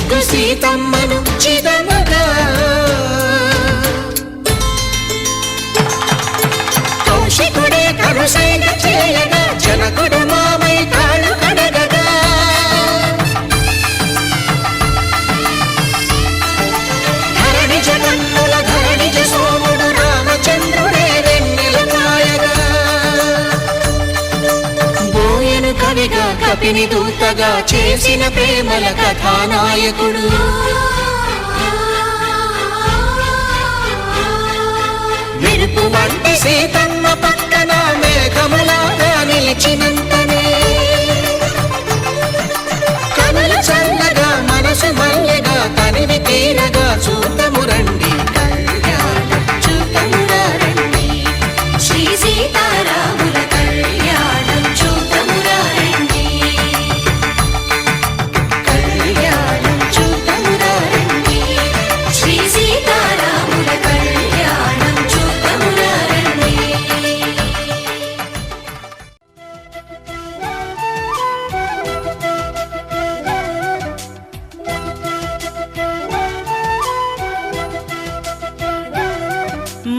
సిగ్గు సీతమ్మను చిదమగా కౌశికుడే కరుసైన చేయగా జనకుడు మామై కాళ్ళు కడగగా ధరణి జగన్నుల ధరణిజ సోముడు రామచంద్రుడే వెన్నెల కాయగా బోయను కవిగా కపిని దూతగా చేసిన ప్రేమల కథానాయకుడు మెరుపు వంటి సీతమ్మ పక్కన మేఘములాగా నిలిచినంతనే కనులు చల్లగా మనసు మల్లెగా తనివి తీరగా చూతము రండి కళ్యాణం చూతమురా రండి శ్రీ సీతారాముల కళ్యాణం చూతమురా రండి కళ్యాణం చూతమురా రండి శ్రీ సీతారాముల కళ్యాణం చూతమురా రండి.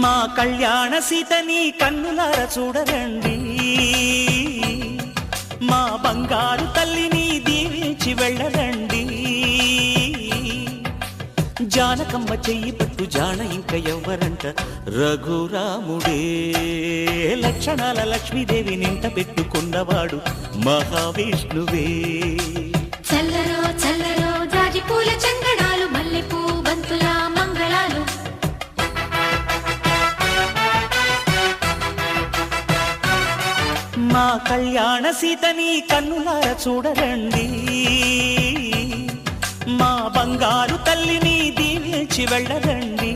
మా కళ్యాణ సీతని కన్నులార చూడరండి మా బంగారు తల్లిని దీవించి వెళ్ళరండి జానకమ్మ చెయ్యి పట్టు జాన ఇంక ఎవ్వరంట రఘురాముడే లక్షణాల లక్ష్మీదేవి నింట పెట్టుకున్నవాడు మహావిష్ణువే చల్లరో చల్లరో జాజి పూల చందనాలు మల్లెపూ బంతుల మంగళాలు మా కళ్యాణ సీతని కన్నులార చూడరండి మా బంగారు తల్లిని దీవించి వెళ్ళరండి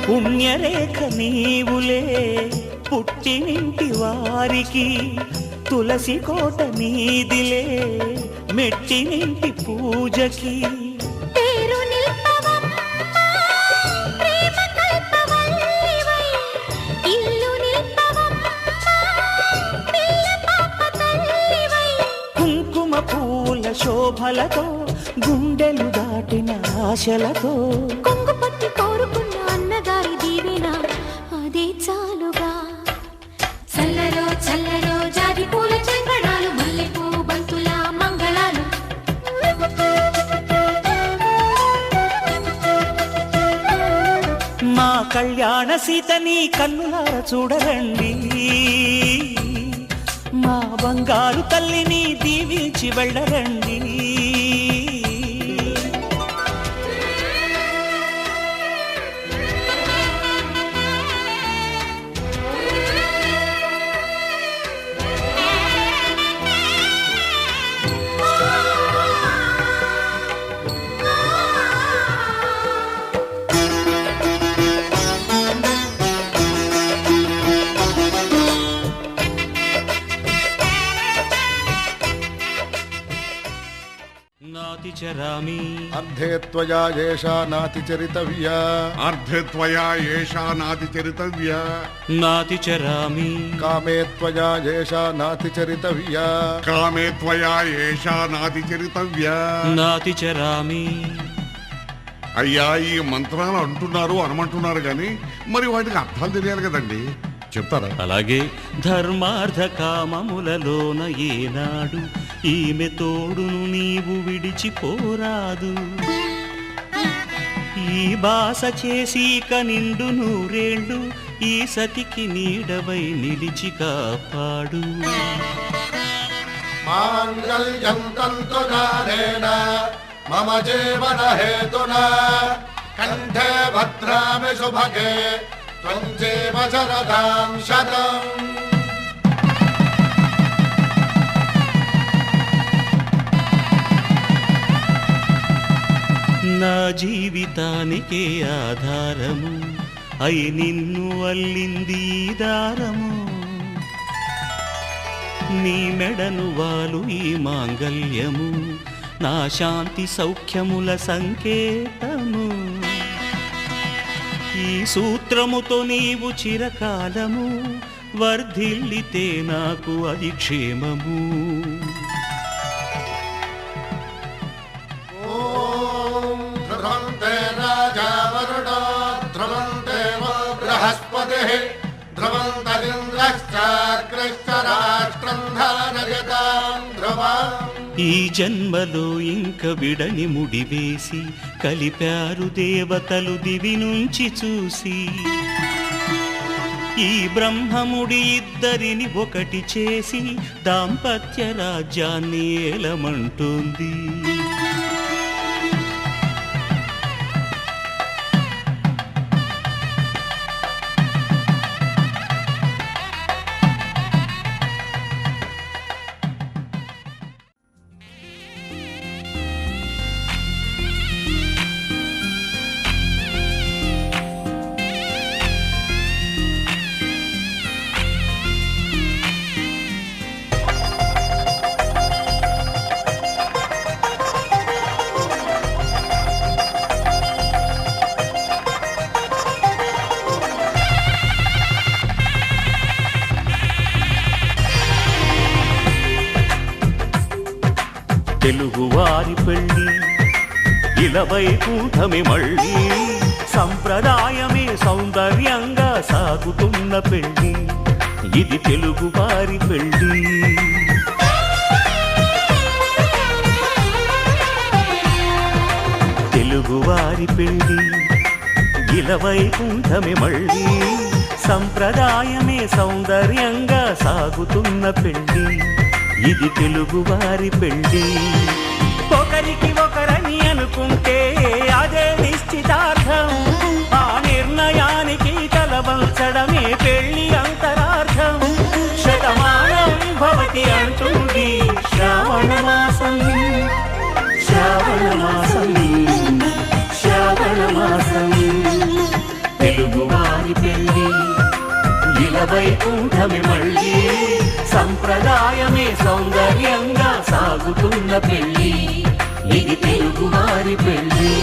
పుణ్యరేఖ నీవులే పుట్టినింటి వారికి తులసి కోట నీదిలే మెట్టినింటి పూజకి పేరు నిల్పవమ్మ ప్రేమ కల్పవల్లివై ఇల్లు నిల్పవమ్మ పిల్ల పాప తల్లివై కుంకుమ పూల శోభలతో గుండెలు దాటిన ఆశలతో కొంగు పట్టి కోరుకున్న అన్నగారి దీవెన అదే చాలుగా చల్లరో చల్లరో జాజి పూల చందనాలు మల్లెపూ బంతుల మంగళాలు మా కళ్యాణ సీతని కన్నులార చూడరండి మా బంగారు తల్లిని దీవించి వెళ్ళరండి నాతి చరామి అర్ధే త్వయా ఏషా నాతి చరితవ్యా అర్ధే త్వయా ఏషా నాతి చరితవ్యా నాతి చరామి కామే త్వయా ఏషా నాతి చరితవ్యా కామే త్వయా ఏషా నాతి చరితవ్యా నాతి చరామి. అయ్యా ఈ మంత్రాలు అంటున్నారు అనమంటున్నారు గాని మరి వాటికి అర్థాలు తెలియాలి కదండి, చెప్తారా? అలాగే ధర్మార్థ కామములలోన ఏనాడు ఈమె తోడును నీవు విడిచిపోరాదు ఈ బాస చేసి కనిండు నూరేళ్ళు ఈ సతికి నీడవై నిలిచి కాపాడు మాంగళ్యం తంతునానేన మమ జీవన హేతునా కంఠే భద్రామి శుభగే త్వం జీవ శరదాం శతం. నా జీవితానికే ఆధారము అయి నిన్ను అల్లింది ఈ దారము నీ మెడను వాలు ఈ మాంగల్యము నా శాంతి సౌఖ్యముల సంకేతము ఈ సూత్రముతో నీవు చిరకాలము వర్ధిల్లితే నాకు అది క్షేమము ధ్రువంతే రాజా వరుణో ధ్రువంతే బృహస్పతిః ధ్రువంతరింద్రశ్చాగ్రశ్చ రాష్ట్రం ధారయతాం ధ్రువం ఈ జన్మలో ఇంక విడని ముడివేసి కలిపారు దేవతలు దివి నుంచి చూసి ఈ బ్రహ్మముడి ఇద్దరిని ఒకటి చేసి దాంపత్య రాజ్యాన్ని ఏలమంటోంది తెలుగువారి పెళ్ళి ఇలవైకుంఠమి మళ్ళీ సంప్రదాయమే సౌందర్యంగా సాగుతున్న పెళ్ళి ఇది తెలుగువారి పెళ్ళి తెలుగువారి పెళ్ళి ఇలవైకుంఠమి మళ్ళీ సంప్రదాయమే సౌందర్యంగా సాగుతున్న పెళ్ళి ఇది తెలుగువారి పెళ్ళి ఒకరికి ఒకరని అనుకుంటే అదే నిశ్చితార్థం ఆ నిర్ణయానికి తలవంచడమే పెళ్ళి అంతరార్థం శతమానం భవతి అంటుంది శ్రావణ మాసం శ్రావణ మాసం శ్రావణ మాసం తెలుగువారి పెళ్ళి ఇలవైకుంఠమి మళ్ళీ సంప్రదాయమే సౌందర్యంగా సాగుతున్న పెళ్ళి ఇది తెలుగువారి పెళ్ళి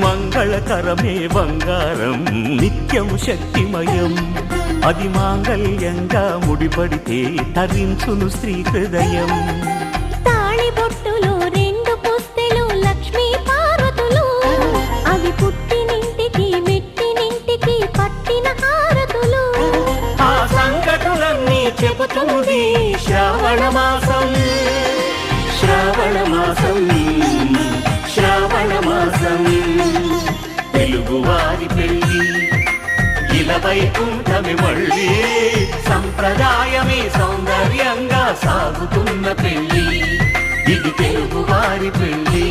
మంగళకరమే బంగారం నిత్యం శక్తిమయం అది మాంగళ్యంగా ముడిపడితే తరించును స్త్రీ హృదయం తాళిబొట్టులో రెండు పుస్తెలు లక్ష్మీ పార్వతులు అవి పుట్టినింటికి మెట్టినింటికి పట్టిన హారతులు ఆ సంగతులన్నీ చెబుతుంది శ్రావణ మాసం శ్రావణ మాసం శ్రావణ మాసం తెలుగువారి పెళ్ళి ఇలవైకుంఠమి మళ్ళీ సంప్రదాయమే సౌందర్యంగా సాగుతున్న పెళ్ళి ఇది తెలుగువారి పెళ్ళి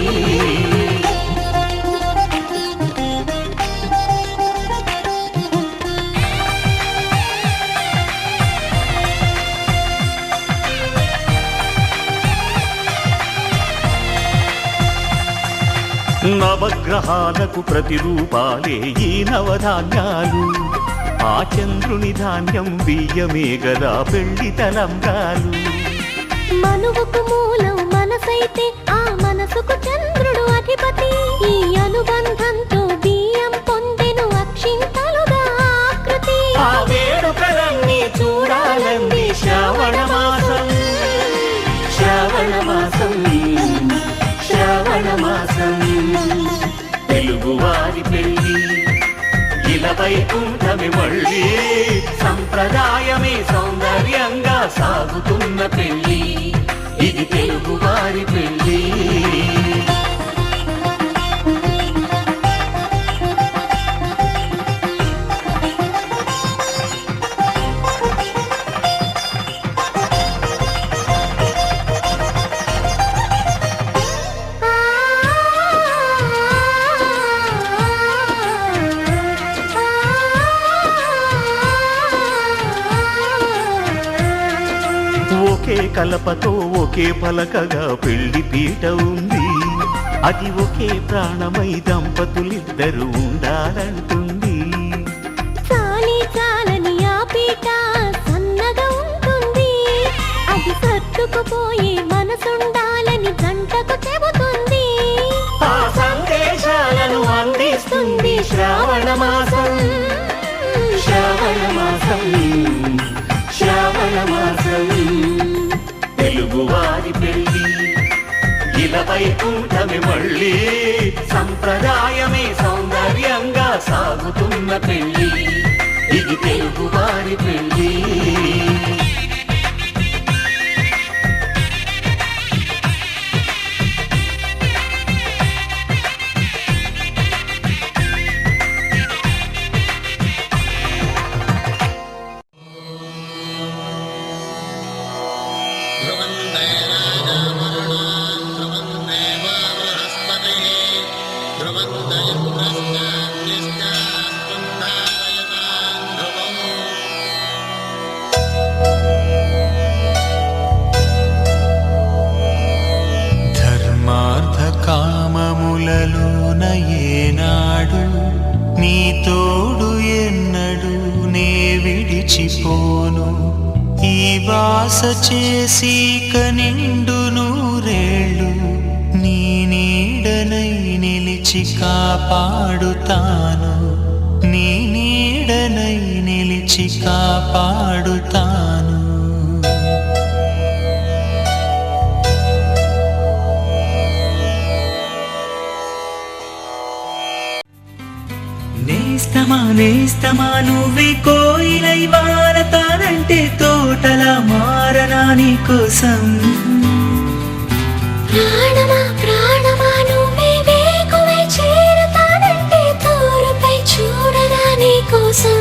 నవగ్రహాలకు ప్రతిరూపాలే ఈ నవధాన్యాలు ఆ చంద్రుని ధాన్యం బియ్యమే గదా పెళ్లి తలంబ్రాలు మనువుకు మూలం మనసైతే ఆ మనసుకు చంద్రుడు అధిపతి ఈ అనుబంధంతో బియ్యం పొందెను అక్షింతలుగా ఆకృతి ఆ వేడుకలన్నీ చూడాలంది శ్రావణ మాసం శ్రావణ మాసం శ్రావణ మాసం తెలుగువారి పెళ్ళి ఇలవైకుంఠమి మళ్ళీ సంప్రదాయమే సౌందర్యంగా సాగుతున్న పెళ్ళి ఇది తెలుగువారి పెళ్ళి కలపతో ఒకే పలకగా పెళ్లి పీట ఉంది. అది ఒకే ప్రాణమై దంపతులిద్దరు ఉండాలంటుంది. చాలి చాలని ఆ పీట సన్నగా ఉంటుంది. అది సర్దుకుపోయే మనసుండాలని జంటకు చెబుతుంది. ఆ సందేశాలను అందిస్తుంది శ్రావణ మాసం. శ్రావణ మాసం, శ్రావణ మాసం. తెలుగువారి పెళ్లి ఇలా వైకుంఠమే మళ్ళీ. సంప్రదాయమే సౌందర్యంగా సాగుతున్న పెళ్లి. ఇది తెలుగువారి పెళ్లి. ధర్మార్థ కామములలోన ఏనాడు నీ తోడు ఎన్నడు నే విడిచిపోను. ఈ వాస చేసి కనిండు నూరేళ్ళు నీ నీడనై నిలిచి కాపాడుతాను. నీ నీడనై నిలిచి కాపాడుతాను. నేస్తమా నేస్తమా నువ్వే కోయిలై వారతానంటే తోటలా మారనా నీ కోసం. ప్రాణమా ప్రాణమా నువ్వే వేకువై చేరతానంటే తోరుపై చూడనా నీ కోసం.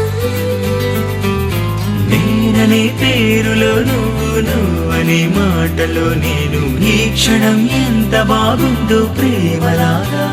నేననే పేరులో నువ్వు, నువ్వనే మాటలో నేను. ఈ క్షణం ఎంత బాగుందో ప్రేమలాగా.